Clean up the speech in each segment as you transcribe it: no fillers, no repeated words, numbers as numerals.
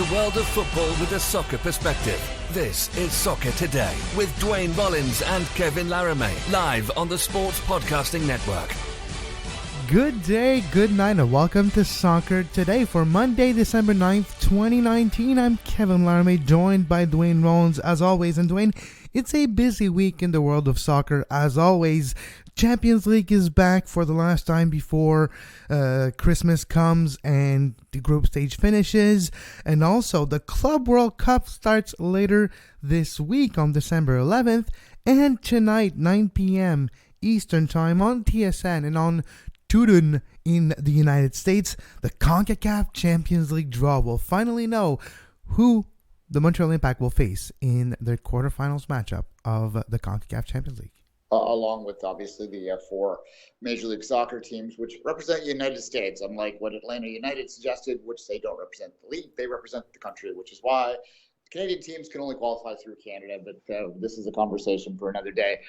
The world of football with a soccer perspective. This is Soccer Today with Duane, Rollins and Kevin Laramee. Live on the Sports Podcasting Network. Good day, good night, and welcome to Soccer Today for Monday, December 9th, 2019. I'm Kevin Laramee, joined by Duane Rollins as always. And Duane, it's a busy week in the world of soccer as always. Champions League is back for the last time before Christmas comes and the group stage finishes. And also the Club World Cup starts later this week on December 11th. And tonight, 9 p.m. Eastern Time on TSN and on TUDN in the United States, the Concacaf Champions League Draw will finally know who the Montreal Impact will face in their quarterfinals matchup of the Concacaf Champions League. Along with, obviously, the four Major League Soccer teams, which represent the United States, unlike what Atlanta United suggested, which they don't represent the league, they represent the country, which is why Canadian teams can only qualify through Canada, but this is a conversation for another day.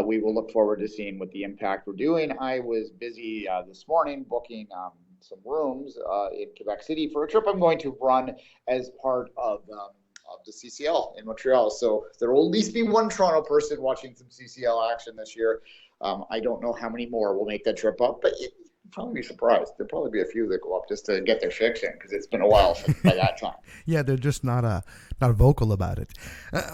We will look forward to seeing what the Impact we're doing. I was busy this morning booking some rooms in Quebec City for a trip I'm going to run as part of the CCL in Montreal. So there will at least be one Toronto person watching some CCL action this year. I don't know how many more will make that trip up, but you'd probably be surprised. There'll probably be a few that go up just to get their fix in because it's been a while since by that time. Yeah, they're just not vocal about it.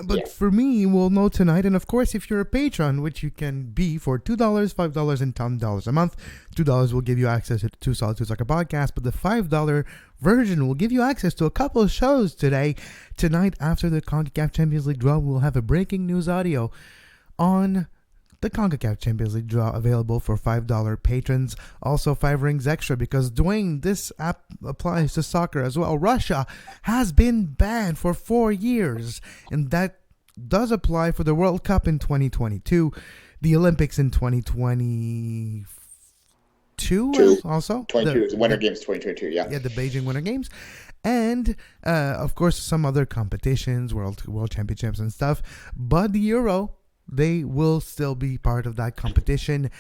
But for me, we'll know tonight. And of course, if you're a patron, which you can be for $2, $5, and $10 a month, $2 will give you access to the Two Solid Two Soccer podcast, but the $5 version will give you access to a couple of shows today. Tonight, after the CONCACAF Champions League Draw, we'll have a breaking news audio on the CONCACAF Champions League Draw available for $5 patrons. Also 5 rings extra because, Duane, this app applies to soccer as well. Russia has been banned for 4 years, and that does apply for the World Cup in 2022, the Olympics in 2022 also. 22, the Winter Games 2022, yeah. Yeah, the Beijing Winter Games. And, of course, some other competitions, World Championships and stuff. But the Euro, they will still be part of that competition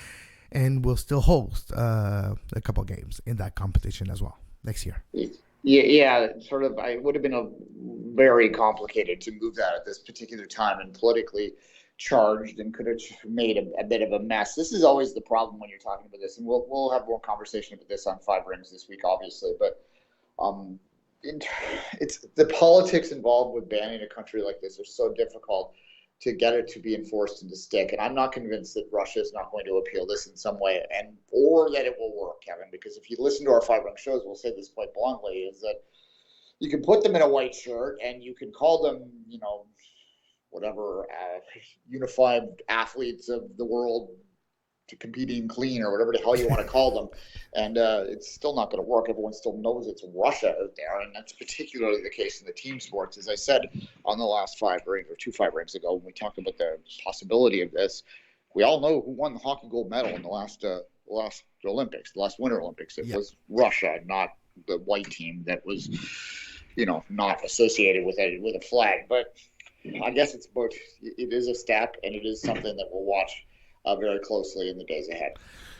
and will still host a couple games in that competition as well next year. Yeah, sort of. It would have been very complicated to move that at this particular time and politically charged and could have made a bit of a mess. This is always the problem when you're talking about this, and we'll have more conversation about this on 5 Rings this week, obviously. But it's the politics involved with banning a country like this are so difficult to get it to be enforced and to stick. And I'm not convinced that Russia is not going to appeal this in some way or that it will work, Kevin, because if you listen to our 5 Ring shows, we'll say this quite bluntly, is that you can put them in a white shirt and you can call them, whatever, unified athletes of the world to competing clean or whatever the hell you want to call them. And it's still not going to work. Everyone still knows it's Russia out there. And that's particularly the case in the team sports. As I said on the last 5 Rings or 2 5 Rings ago, when we talked about the possibility of this, we all know who won the hockey gold medal in the last Olympics, the last Winter Olympics. It was Russia, not the white team that was, not associated with a flag. But I guess it is a step, and it is something that we'll watch very closely in the days ahead.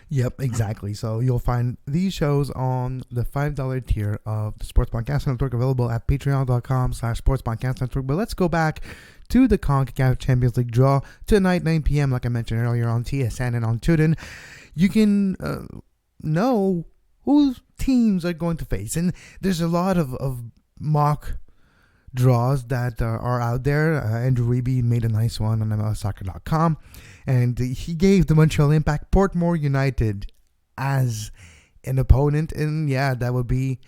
Yep, exactly. So you'll find these shows on the $5 tier of the Sports Podcast Network, available at patreon.com/Sports Podcast Network. But let's go back to the CONCACAF Champions League Draw tonight, 9 p.m., like I mentioned earlier, on TSN and on TUDN. You can know whose teams are going to face. And there's a lot of mock draws that are out there. Andrew Reeby made a nice one on MLSsoccer.com, and he gave the Montreal Impact Portmore United as an opponent, and that would be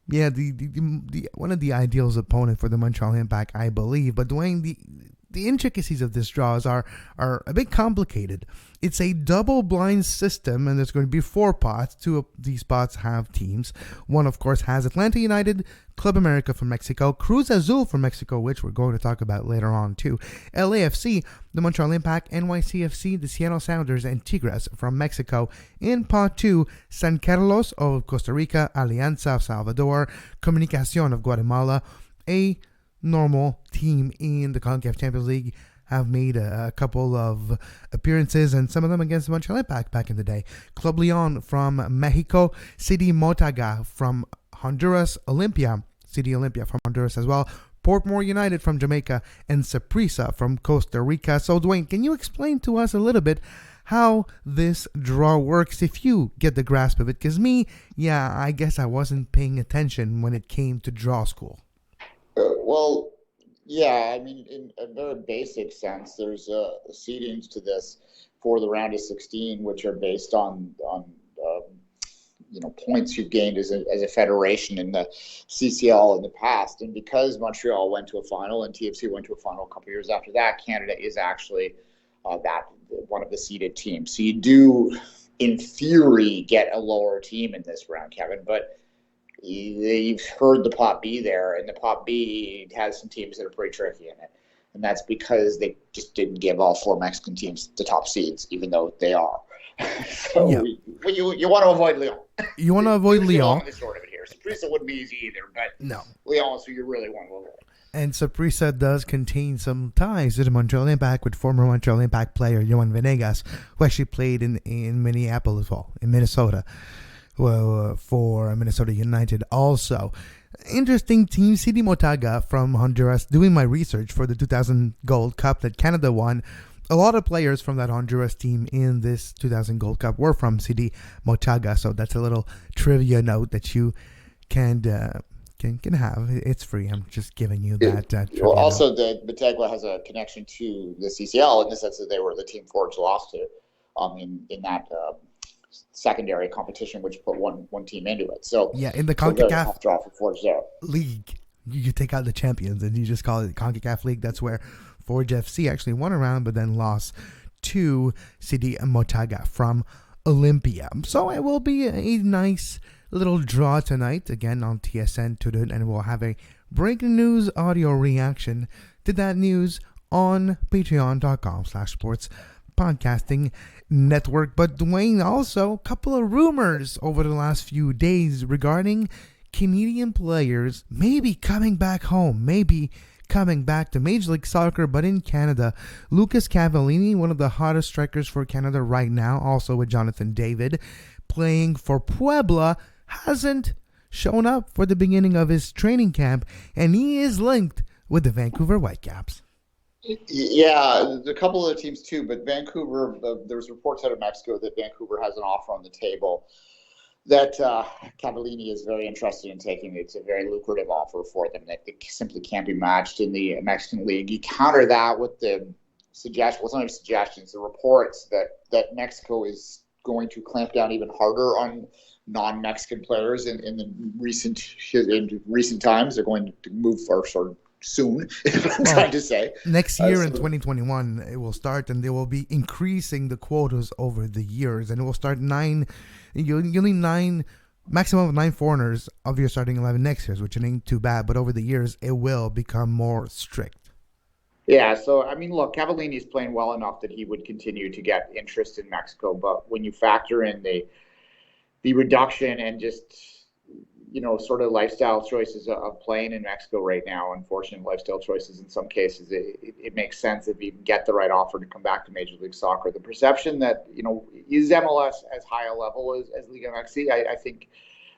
the one of the ideal opponent for the Montreal Impact, I believe. But Duane, the intricacies of this draws are a bit complicated. It's a double-blind system, and there's going to be 4 pots. 2 of these pots have teams. One, of course, has Atlanta United, Club America from Mexico, Cruz Azul from Mexico, which we're going to talk about later on, too, LAFC, the Montreal Impact, NYCFC, the Seattle Sounders, and Tigres from Mexico. In pot 2, San Carlos of Costa Rica, Alianza of Salvador, Comunicación of Guatemala, a normal team in the CONCACAF Champions League, have made a couple of appearances, and some of them against the Montreal Impact back in the day. Club Leon from Mexico, City Motaga from Honduras, Olympia CD Olympia from Honduras as well, Portmore United from Jamaica, and Saprissa from Costa Rica. So, Duane, can you explain to us a little bit how this draw works if you get the grasp of it? Because I guess I wasn't paying attention when it came to draw school. In a very basic sense, there's seedings to this for the round of 16, which are based on points you've gained as a federation in the CCL in the past. And because Montreal went to a final and TFC went to a final a couple years after that, Canada is actually one of the seeded teams. So you do, in theory, get a lower team in this round, Kevin, but you've heard the Pot B there, and the Pot B has some teams that are pretty tricky in it. And that's because they just didn't give all 4 Mexican teams the top seeds, even though they are. So you want to avoid Lyon. You want to avoid Lyon. This sort of it here. Saprissa wouldn't be easy either, but no. Lyon, so you really want to avoid. And Saprissa does contain some ties to the Montreal Impact with former Montreal Impact player Yohan Venegas, who actually played in Minneapolis, in Minnesota, for Minnesota United also. Interesting team, CD Motaga from Honduras. Doing my research for the 2000 Gold Cup that Canada won, a lot of players from that Honduras team in this 2000 Gold Cup were from CD Motaga, so that's a little trivia note that you can have. It's free. I'm just giving you that. Well, also, the Motaga has a connection to the CCL in the sense that they were the team Forge lost to in that secondary competition, which put one team into it. So in the Concacaf draw for Forge there. League, you take out the champions and you just call it the Concacaf League. That's where Forge FC actually won a round, but then lost to CD Motaga from Olympia. So it will be a nice little draw tonight, again on TSN, TUDN, and we'll have a breaking news audio reaction to that news on patreon.com/sports podcasting network. But Duane, also a couple of rumors over the last few days regarding Canadian players maybe coming back home, maybe coming back to Major League Soccer, but in Canada. Lucas Cavallini, one of the hottest strikers for Canada right now, also with Jonathan David, playing for Puebla, hasn't shown up for the beginning of his training camp, and he is linked with the Vancouver Whitecaps. Yeah, a couple of the teams too, but Vancouver, there's reports out of Mexico that Vancouver has an offer on the table that Cavallini is very interested in taking. It's a very lucrative offer for them that it simply can't be matched in the Mexican League. You counter that with the it's not even suggestions, the reports that Mexico is going to clamp down even harder on non-Mexican players in the recent times. They're going to move soon, I'm trying to say. Next year in 2021, it will start, and they will be increasing the quotas over the years, and it will start you'll need 9, maximum of 9 foreigners of your starting 11 next year, which ain't too bad, but over the years, it will become more strict. Yeah, so, look, Cavallini is playing well enough that he would continue to get interest in Mexico, but when you factor in the reduction and just sort of lifestyle choices of playing in Mexico right now, unfortunate lifestyle choices in some cases, it makes sense if you can get the right offer to come back to Major League Soccer. The perception that, is MLS as high a level as Liga MX? I think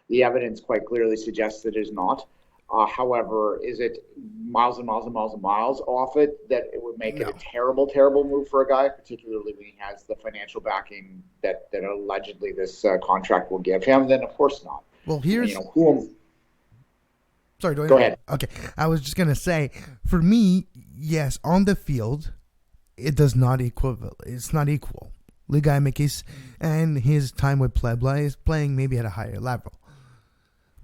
the evidence quite clearly suggests that it is not. However, is it miles and miles and miles and miles off it that it would make it a terrible, terrible move for a guy, particularly when he has the financial backing that allegedly this contract will give him? Then, of course not. Well, here's... Sorry, go ahead. Okay, I was just going to say, for me, yes, on the field, it does not equal. It's not equal. Liga MX and his time with Puebla is playing maybe at a higher level.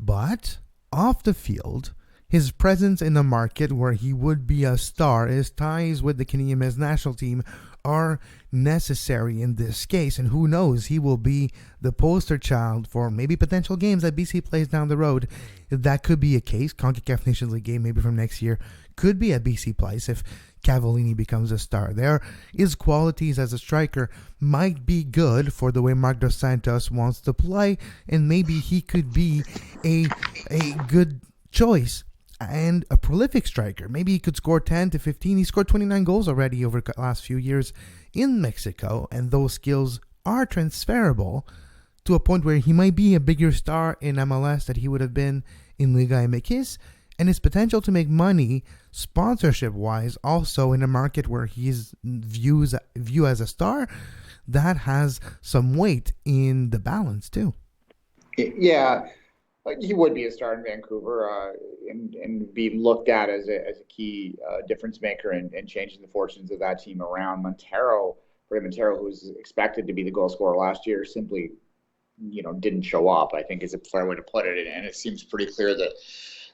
But off the field, his presence in the market where he would be a star, his ties with the Canadian men's national team are necessary in this case, and who knows, he will be the poster child for maybe potential games that BC plays down the road. That could be a case. Concacaf Nations League game maybe from next year could be at BC Place if Cavallini becomes a star there. His qualities as a striker might be good for the way Marc Dos Santos wants to play, and maybe he could be a good choice and a prolific striker. Maybe he could score 10 to 15. He scored 29 goals already over the last few years in Mexico, and those skills are transferable to a point where he might be a bigger star in MLS that he would have been in Liga MX and his potential to make money sponsorship-wise also in a market where he's viewed as a star, that has some weight in the balance too. Yeah, he would be a star in Vancouver and be looked at as a key difference maker in changing the fortunes of that team around. Montero, who was expected to be the goal scorer last year, simply didn't show up, I think is a fair way to put it. And it seems pretty clear that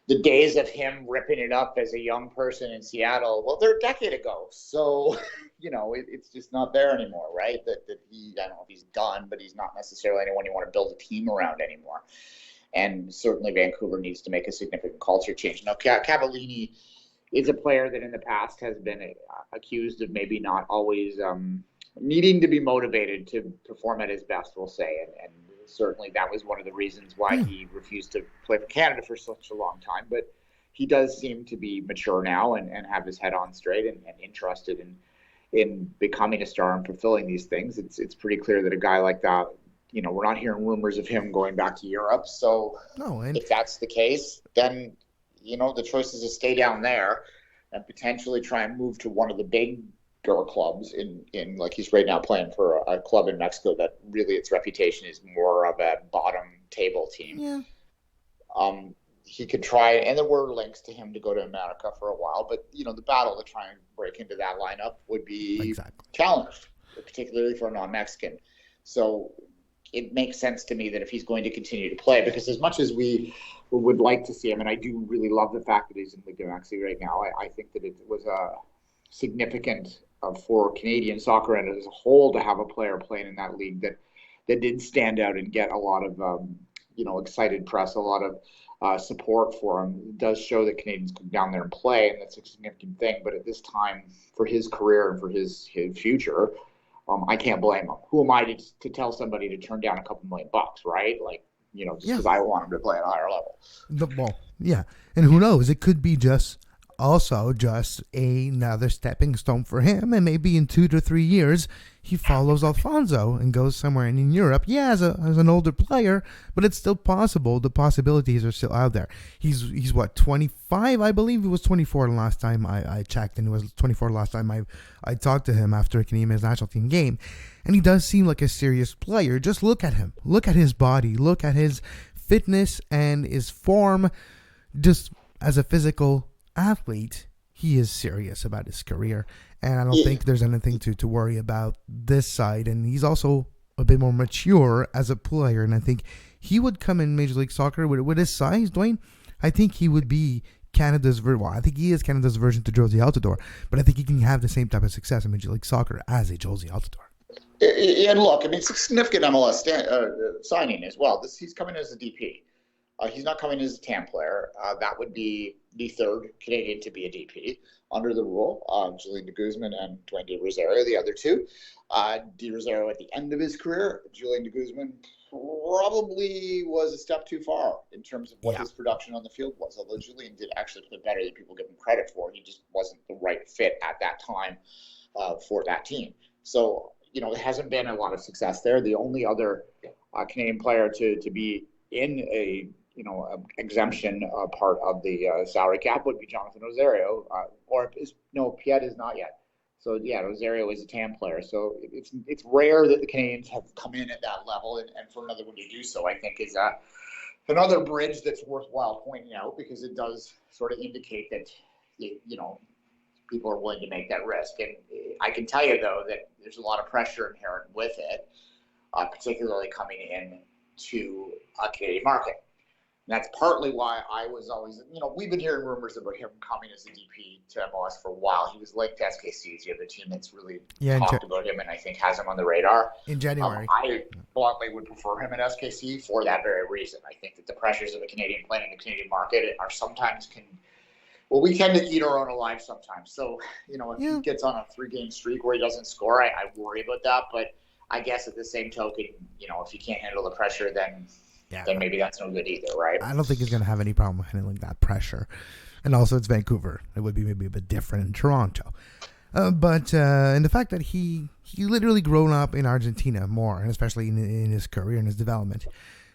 the days of him ripping it up as a young person in Seattle, well, they're a decade ago. So, it's just not there anymore, right? That he, I don't know if he's done, but he's not necessarily anyone you want to build a team around anymore. And certainly Vancouver needs to make a significant culture change. Now, Cavallini is a player that in the past has been accused of maybe not always needing to be motivated to perform at his best, we'll say. And certainly that was one of the reasons why he refused to play for Canada for such a long time. But he does seem to be mature now and have his head on straight and interested in becoming a star and fulfilling these things. It's pretty clear that a guy like that, we're not hearing rumors of him going back to Europe. So if that's the case, then, the choice is to stay down there and potentially try and move to one of the big clubs in like he's right now playing for a club in Mexico that really its reputation is more of a bottom table team. Yeah. He could try, and there were links to him to go to America for a while, but the battle to try and break into that lineup would be challenged, particularly for a non-Mexican. So it makes sense to me that if he's going to continue to play, because as much as we would like to see him, and I do really love the fact that he's in Ligue 2 right now, I think that it was a significant for Canadian soccer and as a whole to have a player playing in that league that did stand out and get a lot of excited press, a lot of support for him. It does show that Canadians come down there and play, and that's a significant thing. But at this time, for his career and for his future, I can't blame him. Who am I to tell somebody to turn down a couple $1 million, right? Like, just because I want him to play at a higher level. And who knows? It could be just another stepping stone for him, and maybe in 2 to 3 years he follows Alfonso and goes somewhere in Europe. As an older player, but it's still possible. The possibilities are still out there. He's what, 25? I believe he was 24 last time I checked, and it was 24 last time I talked to him after a Canadian men's national team game, and he does seem like a serious player. Just look at him, look at his body, look at his fitness and his form. Just as a physical athlete, he is serious about his career, and I don't think there's anything to worry about this side. And he's also a bit more mature as a player, and I think he would come in Major League Soccer with his size, Duane. I think he would be Canada's I think he is Canada's version to Josie Altidore, but I think he can have the same type of success in Major League Soccer as a Josie Altidore. And look, it's a significant MLS signing as well. He's coming as a DP. He's not coming as a TAM player. That would be the third Canadian to be a DP under the rule. Julian de Guzman and Duane de Rosario, the other two. De Rosario at the end of his career. Julian de Guzman probably was a step too far in terms of what his production on the field was. Although Julian did actually play better than people give him credit for. He just wasn't the right fit at that time for that team. So, there hasn't been a lot of success there. The only other Canadian player to be in a exemption part of the salary cap would be Jonathan Rosario, Piet is not yet. So Rosario is a TAM player. So it's rare that the Canadians have come in at that level, and for another one to do so, I think is another bridge that's worthwhile pointing out, because it does sort of indicate that people are willing to make that risk. And I can tell you though that there's a lot of pressure inherent with it, particularly coming in to a Canadian market. And that's partly why I was always, we've been hearing rumors about him coming as a DP to MLS for a while. He was linked to SKC, the other team that's really talked about him and I think has him on the radar. In January. I bluntly would prefer him at SKC for that very reason. I think that the pressures of a Canadian playing in the Canadian market are sometimes we tend to eat our own alive sometimes. So, if he gets on a 3-game streak where he doesn't score, I worry about that. But I guess at the same token, if he can't handle the pressure, then maybe that's no good either, right? I don't think he's going to have any problem handling that pressure. And also, it's Vancouver. It would be maybe a bit different in Toronto. But and the fact that he literally grown up in Argentina more, and especially in his career and his development.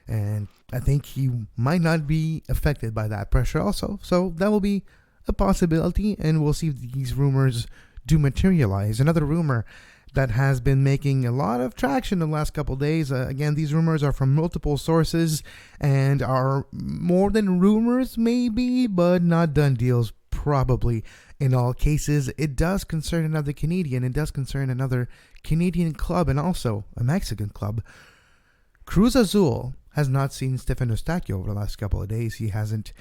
And I think he might not be affected by that pressure also. So that will be a possibility, and we'll see if these rumors do materialize. Another rumor that has been making a lot of traction in the last couple of days. Again, these rumors are from multiple sources and are more than rumors maybe, but not done deals probably in all cases. It does concern another Canadian. It does concern another Canadian club and also a Mexican club. Cruz Azul has not seen Stefan Eustáquio over the last couple of days. He hasn't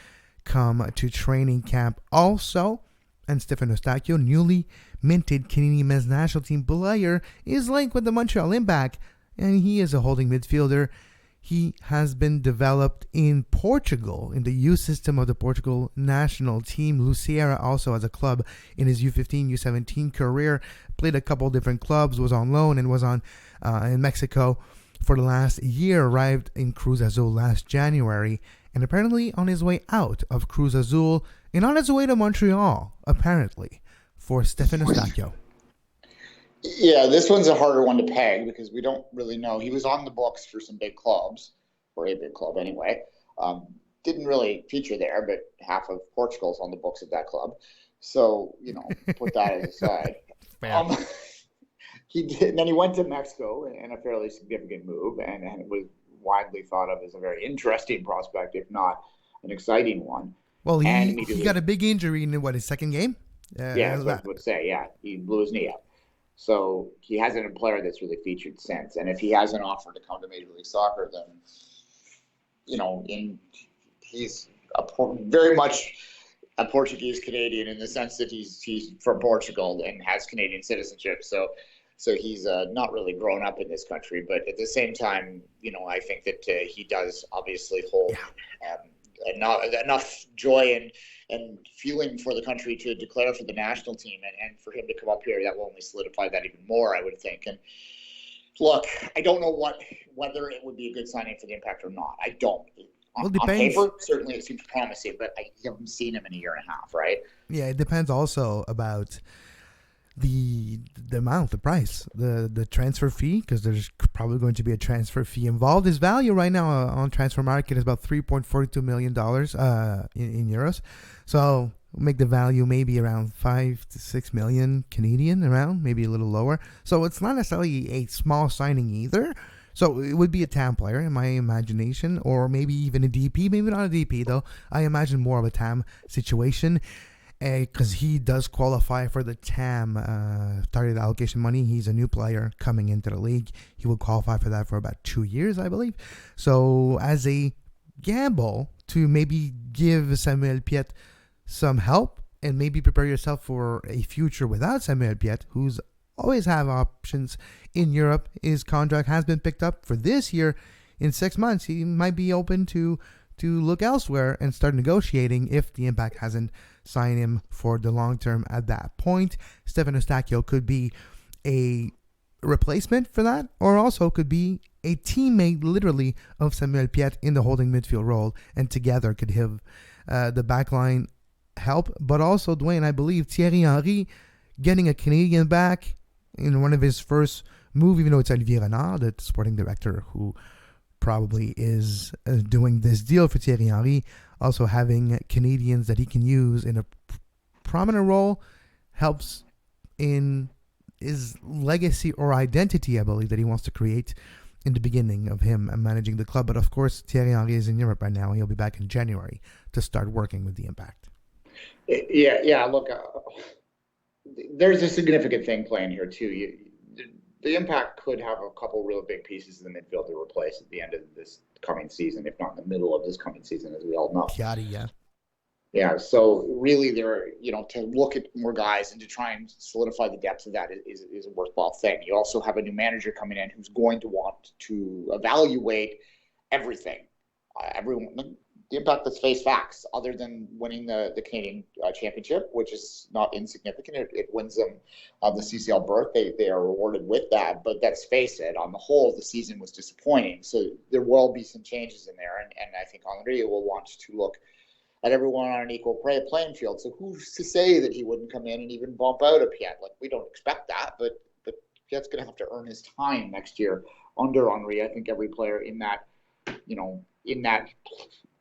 come to training camp also. And Stefan Eustáquio, newly minted Canadian men's national team player, is linked with the Montreal Impact, and he is a holding midfielder. He has been developed in Portugal, in the youth system of the Portugal national team. Luceira also has a club in his U15, U17 career. Played a couple different clubs, was on loan, and was on in Mexico for the last year. Arrived in Cruz Azul last January, and apparently on his way out of Cruz Azul and on his way to Montreal, apparently, for Stefan Eustáquio. Yeah, this one's a harder one to peg because we don't really know. He was on the books for some big clubs, or a big club anyway. Didn't really feature there, but half of Portugal's on the books of that club. So, put that aside. He did, and then he went to Mexico in a fairly significant move, and it was widely thought of as a very interesting prospect, if not an exciting one. Well, he got a big injury in his second game? Yeah, that's what I was about to say. Yeah, he blew his knee up. So he hasn't been a player that's really featured since. And if he has an offer to come to Major League Soccer, then, he's very much a Portuguese Canadian in the sense that he's from Portugal and has Canadian citizenship. So he's not really grown up in this country. But at the same time, I think that he does obviously hold enough joy and feeling for the country to declare for the national team, and for him to come up here, that will only solidify that even more, I would think. And look, I don't know whether it would be a good signing for the Impact or not. I don't. On paper, certainly it seems promising, but I haven't seen him in a year and a half, right? Yeah, it depends also about the amount, the price, the transfer fee, because there's probably going to be a transfer fee involved. His value right now on transfer market is about $3.42 million in euros. So make the value maybe around 5 to 6 million Canadian, around, maybe a little lower. So it's not necessarily a small signing either. So it would be a TAM player in my imagination, or maybe even a DP, maybe not a DP though. I imagine more of a TAM situation, because he does qualify for the TAM target allocation money. He's a new player coming into the league. He will qualify for that for about 2 years, I believe. So as a gamble to maybe give Samuel Piette some help and maybe prepare yourself for a future without Samuel Piette, who's always have options in Europe. His contract has been picked up for this year. In 6 months, he might be open to look elsewhere and start negotiating if the Impact hasn't signed him for the long term at that point. Stefan Eustáquio could be a replacement for that, or also could be a teammate, literally, of Samuel Piette in the holding midfield role, and together could have the backline help. But also, Duane, I believe Thierry Henry getting a Canadian back in one of his first moves, even though it's Olivier Renard, the sporting director, who probably is doing this deal for Thierry Henry. Also having Canadians that he can use in a prominent role helps in his legacy or identity, I believe, that he wants to create in the beginning of him managing the club. But of course, Thierry Henry is in Europe right now, and he'll be back in January to start working with the Impact. Yeah. Look, there's a significant thing playing here too. The Impact could have a couple real big pieces in the midfield to replace at the end of this coming season, if not in the middle of this coming season, as we all know. Yeah. Yeah, so really to look at more guys and to try and solidify the depth of that is a worthwhile thing. You also have a new manager coming in who's going to want to evaluate everything. The Impact, let's face facts, other than winning the Canadian Championship, which is not insignificant. It wins them the CCL berth. They are rewarded with that. But let's face it, on the whole, the season was disappointing. So there will be some changes in there. And I think Henry will want to look at everyone on an equal playing field. So who's to say that he wouldn't come in and even bump out a Piette? Like, we don't expect that, but Piette's going to have to earn his time next year under Henry. I think every player in that in that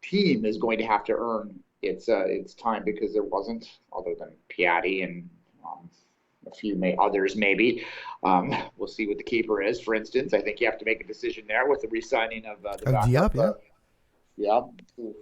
team is going to have to earn its time, because there wasn't, other than Piatti and a few others maybe. We'll see what the keeper is, for instance. I think you have to make a decision there with the re-signing of the backup. Diop, yeah,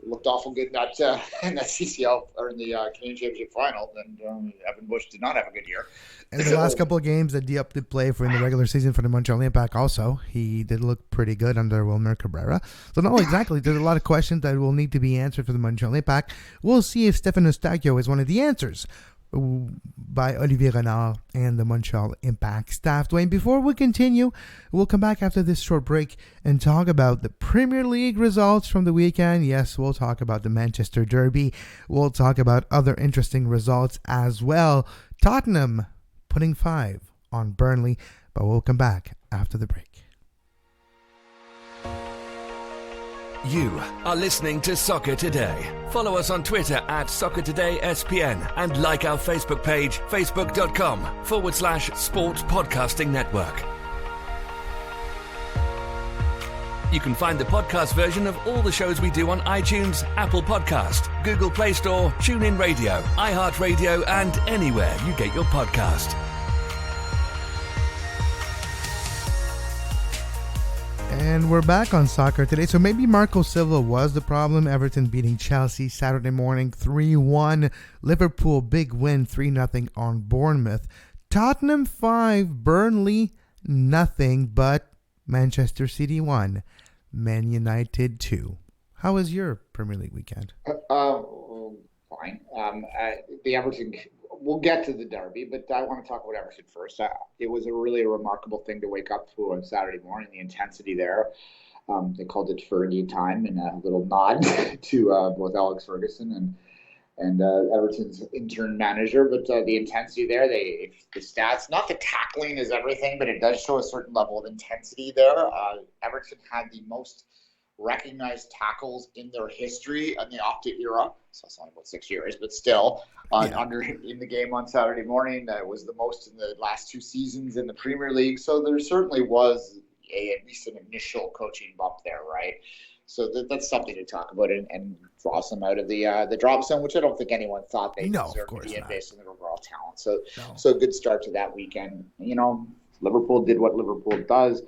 looked awful good in that CCL or in the Canadian Championship final. And Evan Bush did not have a good year. And the last couple of games that Diop did play for in the regular season for the Montreal Impact also, he did look pretty good under Wilmer Cabrera. So no, exactly. There's a lot of questions that will need to be answered for the Montreal Impact. We'll see if Stefan Eustáquio is one of the answers by Olivier Renard and the Montreal Impact staff. Duane, before we continue, we'll come back after this short break and talk about the Premier League results from the weekend. Yes, we'll talk about the Manchester Derby. We'll talk about other interesting results as well. Tottenham putting 5 on Burnley, but we'll come back after the break. You are listening to Soccer Today. Follow us on Twitter at SoccerTodaySPN and like our Facebook page, facebook.com/Sports Podcasting Network. You can find the podcast version of all the shows we do on iTunes, Apple Podcast, Google Play Store, TuneIn Radio, iHeartRadio, and anywhere you get your podcast. And we're back on Soccer Today. So maybe Marco Silva was the problem. Everton beating Chelsea Saturday morning 3-1. Liverpool big win 3-0 on Bournemouth. Tottenham 5, Burnley nothing, but Manchester City 1, Man United 2. How was your Premier League weekend? Fine. The Everton. We'll get to the Derby, but I want to talk about Everton first. It was a really remarkable thing to wake up to on Saturday morning, the intensity there. They called it Fergie time, and a little nod to both Alex Ferguson and Everton's interim manager. But the intensity there, the stats, not the tackling is everything, but it does show a certain level of intensity there. Everton had the most recognized tackles in their history in the Opta era. So it's only about 6 years, but still in the game on Saturday morning, it was the most in the last 2 seasons in the Premier League. So there certainly was at least an initial coaching bump there, right? So that's something to talk about and draw some out of the drop zone, which I don't think anyone thought they deserved to be in based on their overall talent. So a good start to that weekend. Liverpool did what Liverpool does.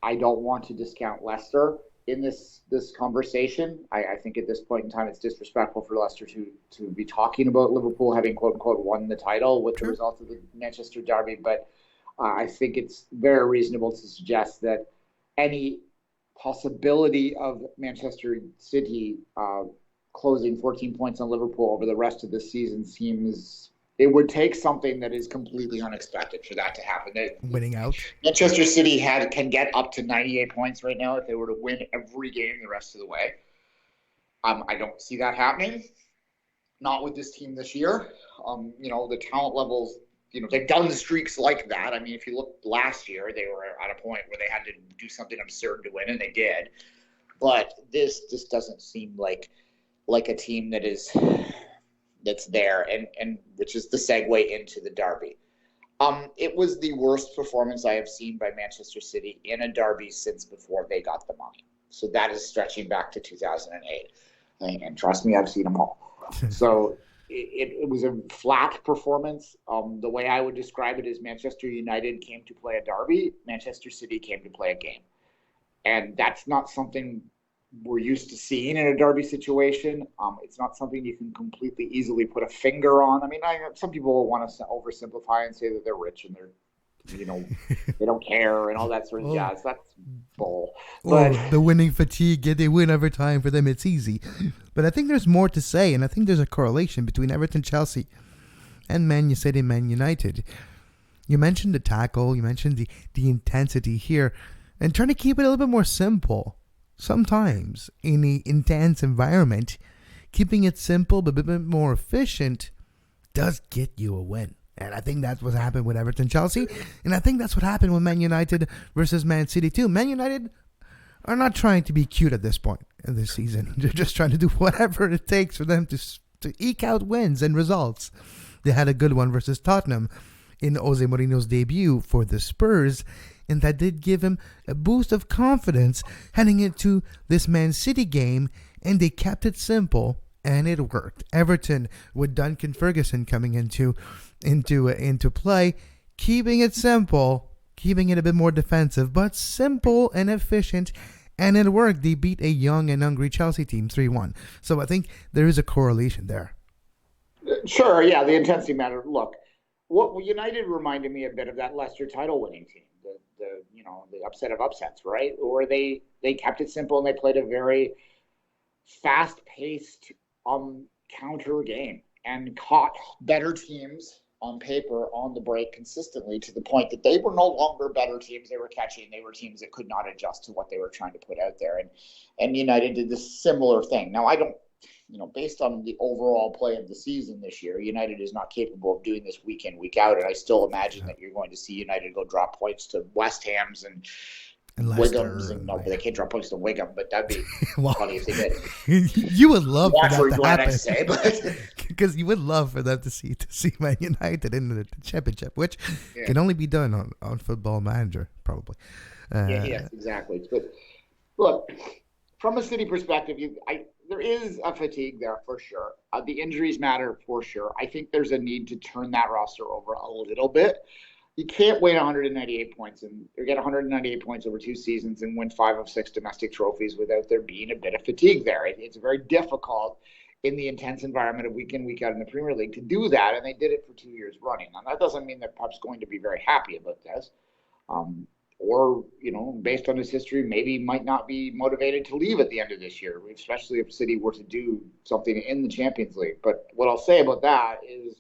I don't want to discount Leicester in this conversation. I think at this point in time it's disrespectful for Leicester to be talking about Liverpool having quote unquote won the title with the result of the Manchester Derby, but I think it's very reasonable to suggest that any possibility of Manchester City closing 14 points on Liverpool over the rest of the season seems. It would take something that is completely unexpected for that to happen. Winning out. Manchester City can get up to 98 points right now if they were to win every game the rest of the way. I don't see that happening. Not with this team this year. The talent levels, they've done streaks like that. I mean, if you look last year, they were at a point where they had to do something absurd to win, and they did. But this just doesn't seem like a team that's there, and which is the segue into the Derby. It was the worst performance I have seen by Manchester City in a Derby since before they got the money. So that is stretching back to 2008. And trust me, I've seen them all. So it was a flat performance. The way I would describe it is Manchester United came to play a Derby, Manchester City came to play a game. And that's not something we're used to seeing in a Derby situation. It's not something you can completely easily put a finger on. I mean, some people will want to oversimplify and say that they're rich and they're, they don't care and all that sort of jazz. That's bull. But the winning fatigue, they win every time. For them, it's easy. But I think there's more to say, and I think there's a correlation between Everton, Chelsea, and Man City, Man United. You mentioned the tackle. You mentioned the intensity here, and trying to keep it a little bit more simple. Sometimes in an intense environment, keeping it simple but a bit more efficient does get you a win. And I think that's what happened with Everton Chelsea. And I think that's what happened with Man United versus Man City too. Man United are not trying to be cute at this point in this season. They're just trying to do whatever it takes for them to eke out wins and results. They had a good one versus Tottenham in Jose Mourinho's debut for the Spurs. and that did give him a boost of confidence heading into this Man City game, and they kept it simple, and it worked. Everton with Duncan Ferguson coming into play, keeping it simple, keeping it a bit more defensive, but simple and efficient, and it worked. They beat a young and hungry Chelsea team 3-1. So I think there is a correlation there. Sure, yeah, the intensity matter. Look, what United reminded me a bit of that Leicester title-winning team, the upset of upsets, right? Where they kept it simple and they played a very fast-paced counter game and caught better teams on paper on the break consistently, to the point that they were no longer better teams they were catching. They were teams that could not adjust to what they were trying to put out there. And United did this similar thing. Now, I don't, based on the overall play of the season this year, United is not capable of doing this week in, week out. And I still imagine that you're going to see United go drop points to West Ham's and Wiggum's. And no, but they can't drop points to Wiggum, but that'd be funny if they did. You would love for that to happen. I say, but because you would love for them to see Man United in the championship, which can only be done on Football Manager, probably. Yes, exactly. But look, from a City perspective, there is a fatigue there for sure. The injuries matter for sure. I think there's a need to turn that roster over a little bit. You can't win 198 points or get 198 points over 2 seasons and win 5 of 6 domestic trophies without there being a bit of fatigue there. It's very difficult in the intense environment of week in, week out in the Premier League to do that, and they did it for 2 years running. Now, that doesn't mean that Pep's going to be very happy about this. Or, based on his history, maybe might not be motivated to leave at the end of this year, especially if City were to do something in the Champions League. But what I'll say about that is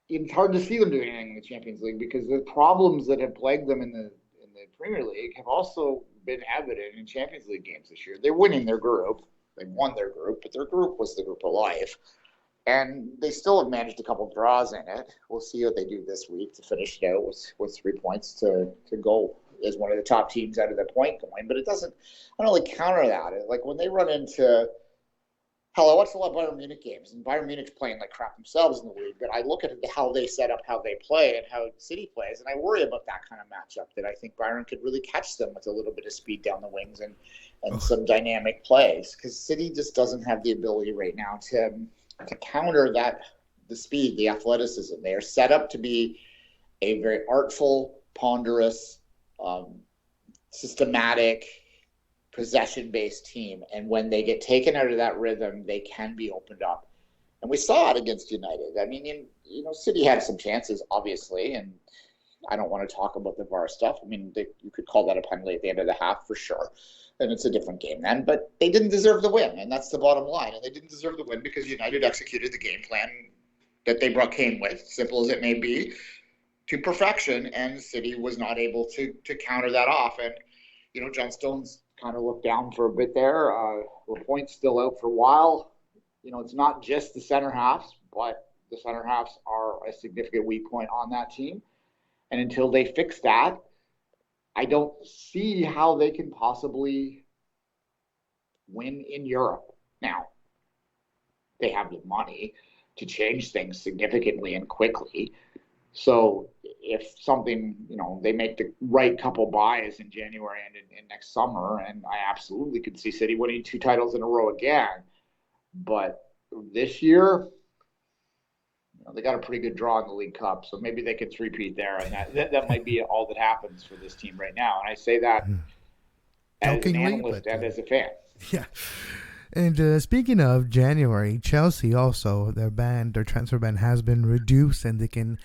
it's hard to see them doing anything in the Champions League, because the problems that have plagued them in the Premier League have also been evident in Champions League games this year. They're winning their group. They won their group, but their group was the group of life. And they still have managed a couple of draws in it. We'll see what they do this week to finish it out with 3 points to go as one of the top teams out of the point going. But it doesn't – I don't really counter that. Like when they run into – hell, I watched a lot of Bayern Munich games, and Bayern Munich's playing like crap themselves in the league. But I look at how they set up, how they play, and how City plays, and I worry about that kind of matchup, that I think Bayern could really catch them with a little bit of speed down the wings and some dynamic plays, because City just doesn't have the ability right now to counter the speed, the athleticism. They are set up to be a very artful, ponderous, systematic, possession-based team. And when they get taken out of that rhythm, they can be opened up. And we saw it against United. I mean, City had some chances, obviously, and I don't want to talk about the VAR stuff. I mean, you could call that a penalty at the end of the half for sure. And it's a different game then, but they didn't deserve the win, and that's the bottom line. And they didn't deserve the win because United executed the game plan that they came with, simple as it may be, to perfection, and City was not able to counter that off. And, John Stones kind of looked down for a bit there. Lapointe's still out for a while. It's not just the center halves, but the center halves are a significant weak point on that team. And until they fix that, I don't see how they can possibly win in Europe. Now, they have the money to change things significantly and quickly. So if something, they make the right couple buys in January and in next summer, and I absolutely could see City winning 2 titles in a row again. But this year, they got a pretty good draw in the League Cup, so maybe they could three-peat there, and that might be all that happens for this team right now. And I say that as an analyst and as a fan. Yeah. And speaking of January, Chelsea also, their transfer ban has been reduced, and they can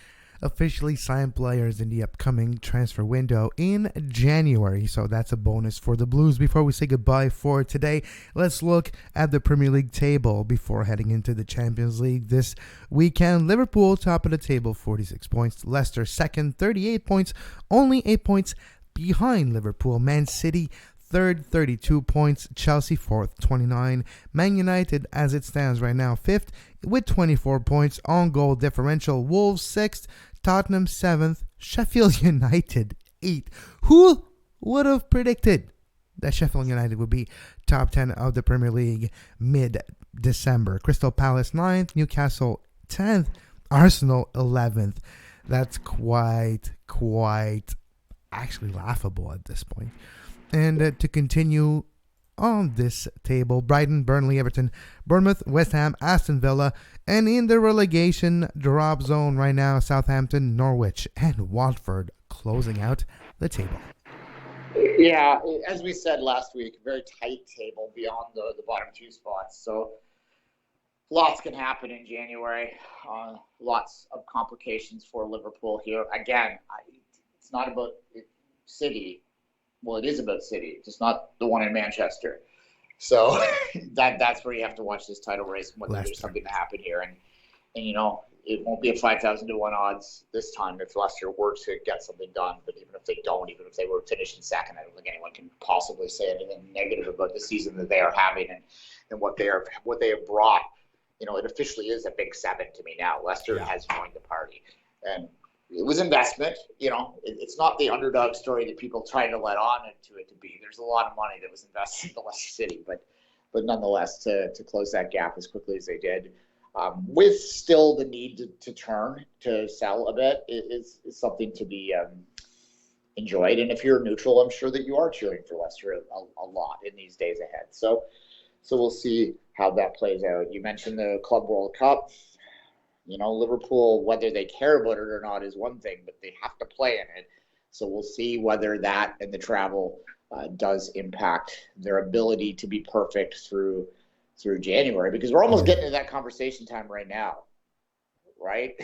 officially sign players in the upcoming transfer window in January. So that's a bonus for the Blues. Before we say goodbye for today, let's look at the Premier League table before heading into the Champions League this weekend. Liverpool, top of the table, 46 points. Leicester, second, 38 points, only 8 points behind Liverpool. Man City, third, 32 points. Chelsea, fourth, 29. Man United, as it stands right now, fifth with 24 points on goal differential. Wolves, sixth. Tottenham, seventh. Sheffield United, eighth. Who would have predicted that Sheffield United would be top 10 of the Premier League mid-December? Crystal Palace, 9th. Newcastle, 10th. Arsenal, 11th. That's quite actually laughable at this point. And to continue on this table, Brighton, Burnley, Everton, Bournemouth, West Ham, Aston Villa, and in the relegation drop zone right now, Southampton, Norwich, and Watford closing out the table. Yeah, as we said last week, very tight table beyond the bottom two spots. So lots can happen in January. Lots of complications for Liverpool here. Again, it's not about City. Well, it is about City, just not the one in Manchester. So that's where you have to watch this title race and whether there's something to happen here. And you know, it won't be a 5,000 to 1 odds this time if Leicester were to get something done. But even if they don't, even if they were finishing second, I don't think anyone can possibly say anything negative about the season that they are having and what they have brought. You know, it officially is a big 7 to me now. Leicester has joined the party, and it was investment. You know, it's not the underdog story that people try to let on into it to be. There's a lot of money that was invested in the Leicester City, but nonetheless, to close that gap as quickly as they did, with still the need to turn to sell a bit, is something to be enjoyed. And if you're neutral, I'm sure that you are cheering for Leicester a lot in these days ahead. So we'll see how that plays out. You mentioned the Club World Cup. You know, Liverpool, whether they care about it or not is one thing, but they have to play in it. So we'll see whether that and the travel does impact their ability to be perfect through January, because we're almost getting to that conversation time right now, right?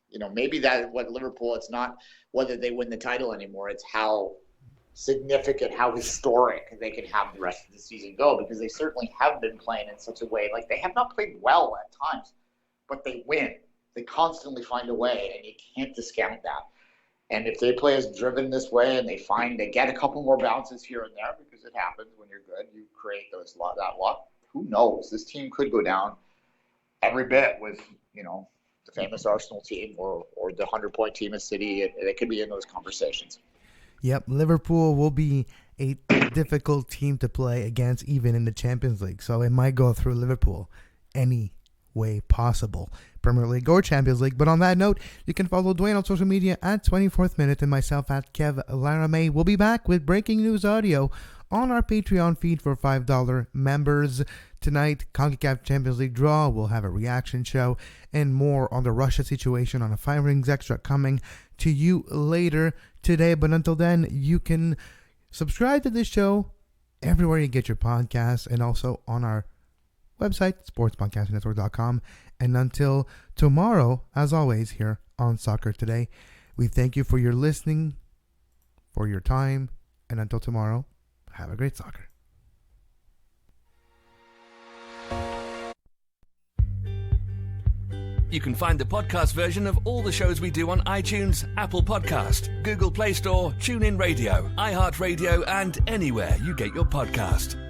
You know, maybe that what Liverpool, it's not whether they win the title anymore, it's how significant, how historic they can have the rest of the season go, because they certainly have been playing in such a way, like they have not played well at times, but they win. They constantly find a way, and you can't discount that. And if they play as driven this way and they get a couple more bounces here and there, because it happens when you're good, you create that luck. Who knows? This team could go down every bit with, you know, the famous Arsenal team or the 100-point team of City. They could be in those conversations. Yep, Liverpool will be a difficult team to play against even in the Champions League. So it might go through Liverpool any way possible, Premier League or Champions League. But on that note, you can follow Duane on social media at 24th Minute and myself at Kev Laramee. We'll be back with breaking news audio on our Patreon feed for $5 members. Tonight, Concacaf Champions League Draw. We'll have a reaction show and more on the Russia situation on a 5 Rings Extra coming to you later today. But until then, you can subscribe to this show everywhere you get your podcasts and also on our website, sportspodcastingnetwork.com. And until tomorrow, as always, here on Soccer Today, we thank you for your listening, for your time, and until tomorrow, have a great soccer. You can find the podcast version of all the shows we do on iTunes, Apple Podcast, Google Play Store, TuneIn Radio, iHeartRadio, and anywhere you get your podcast.